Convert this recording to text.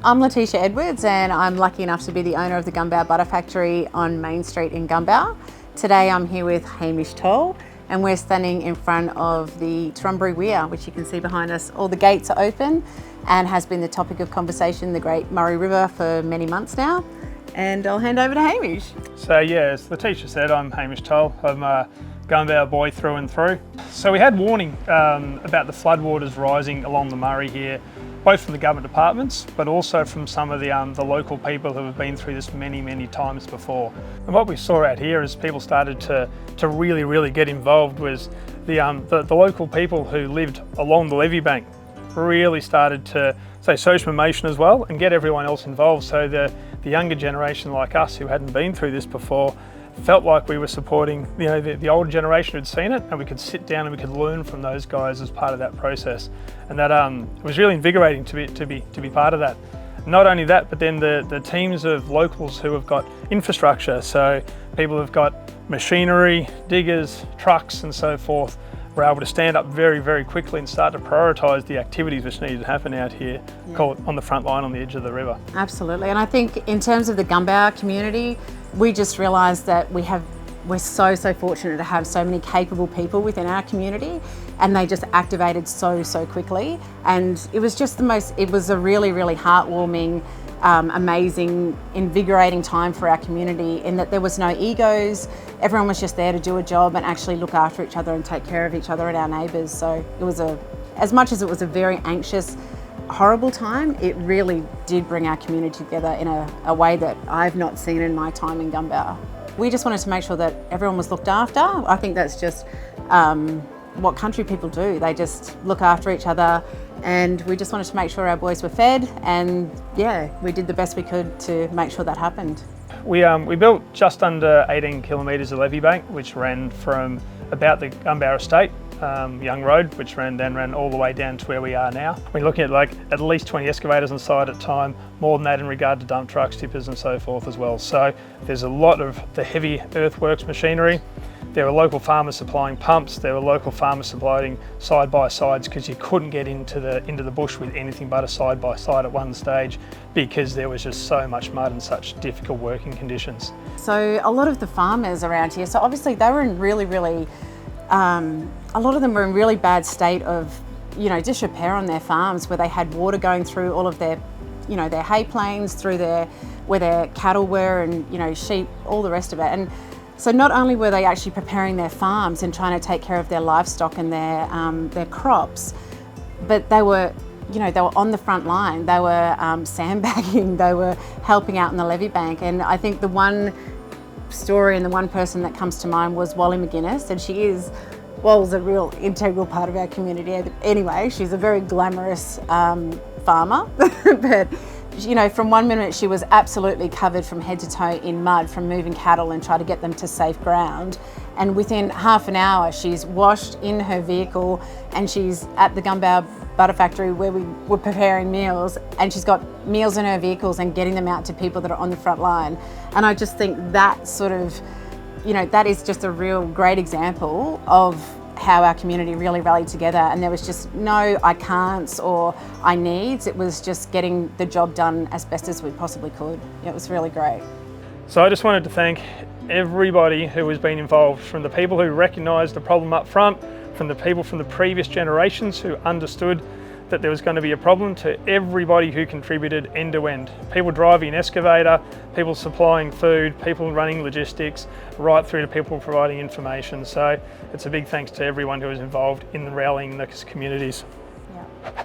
I'm Letitia Edwards and I'm lucky enough to be the owner of the Gumbau Butter Factory on Main Street in Gumbau. Today I'm here with Hamish and we're standing in front of the Trumbury Weir, which you can see behind us. All the gates are open and has been the topic of conversation, the Great Murray River, for many months now. And I'll hand over to Hamish. So yeah, as Letitia said, I'm Hamish Toll. I'm a Gumbau boy through and through. So we had warning about the floodwaters rising along the Murray here, both from the government departments, but also from some of the local people who have been through this many times before. And what we saw out here is people started to really get involved was the local people who lived along the levee bank really started to say social motion as well and get everyone else involved. So the younger generation like us who hadn't been through this before felt like we were supporting the older generation who'd seen it, and we could sit down and we could learn from those guys as part of that process. And that it was really invigorating to be part of that. Not only that, but then the teams of locals who have got infrastructure, so people who've got machinery, diggers, trucks and so forth, were able to stand up very quickly and start to prioritise the activities which needed to happen out here, call it on the front line on the edge of the river. Absolutely, and I think in terms of the Gumbau community, we just realised that we're so fortunate to have so many capable people within our community, and they just activated so quickly. And it was just it was a really heartwarming, amazing, invigorating time for our community, in that there was no egos. Everyone was just there to do a job and actually look after each other and take care of each other and our neighbours. So it was as much as it was a very anxious, horrible time, it really did bring our community together in a way that I've not seen in my time in Gumbau. We just wanted to make sure that everyone was looked after. I think that's just what country people do. They just look after each other, and we just wanted to make sure our boys were fed, and yeah, we did the best we could to make sure that happened. We built just under 18 kilometres of levee bank, which ran from about the Gumbau Estate, Young Road, which ran all the way down to where we are now. We're looking at at least 20 excavators on site at a time, more than that in regard to dump trucks, tippers and so forth as well. So there's a lot of the heavy earthworks machinery. There were local farmers supplying pumps, there were local farmers supplying side-by-sides, because you couldn't get into the bush with anything but a side-by-side at one stage, because there was just so much mud and such difficult working conditions. So a lot of the farmers around here, so obviously they were in a lot of them were in really bad state of, disrepair on their farms, where they had water going through all of their, their hay plains, through where their cattle were, and, sheep, all the rest of it. And so not only were they actually preparing their farms and trying to take care of their livestock and their crops, but they were on the front line. They were sandbagging, they were helping out in the levee bank. And I think the one story and the one person that comes to mind was Wally McGuinness, and was a real integral part of our community. Anyway, she's a very glamorous farmer, but from one minute she was absolutely covered from head to toe in mud from moving cattle and try to get them to safe ground, and within half an hour she's washed in her vehicle and she's at the Gumbau Butter Factory where we were preparing meals, and she's got meals in her vehicles and getting them out to people that are on the front line. And I just think that that is just a real great example of how our community really rallied together, and there was just no I can'ts or I needs. It was just getting the job done as best as we possibly could. It was really great. So I just wanted to thank everybody who has been involved, from the people who recognised the problem up front, from the people from the previous generations who understood that there was going to be a problem, to everybody who contributed end to end. People driving an excavator, people supplying food, people running logistics, right through to people providing information. So it's a big thanks to everyone who was involved in rallying the communities. Yeah.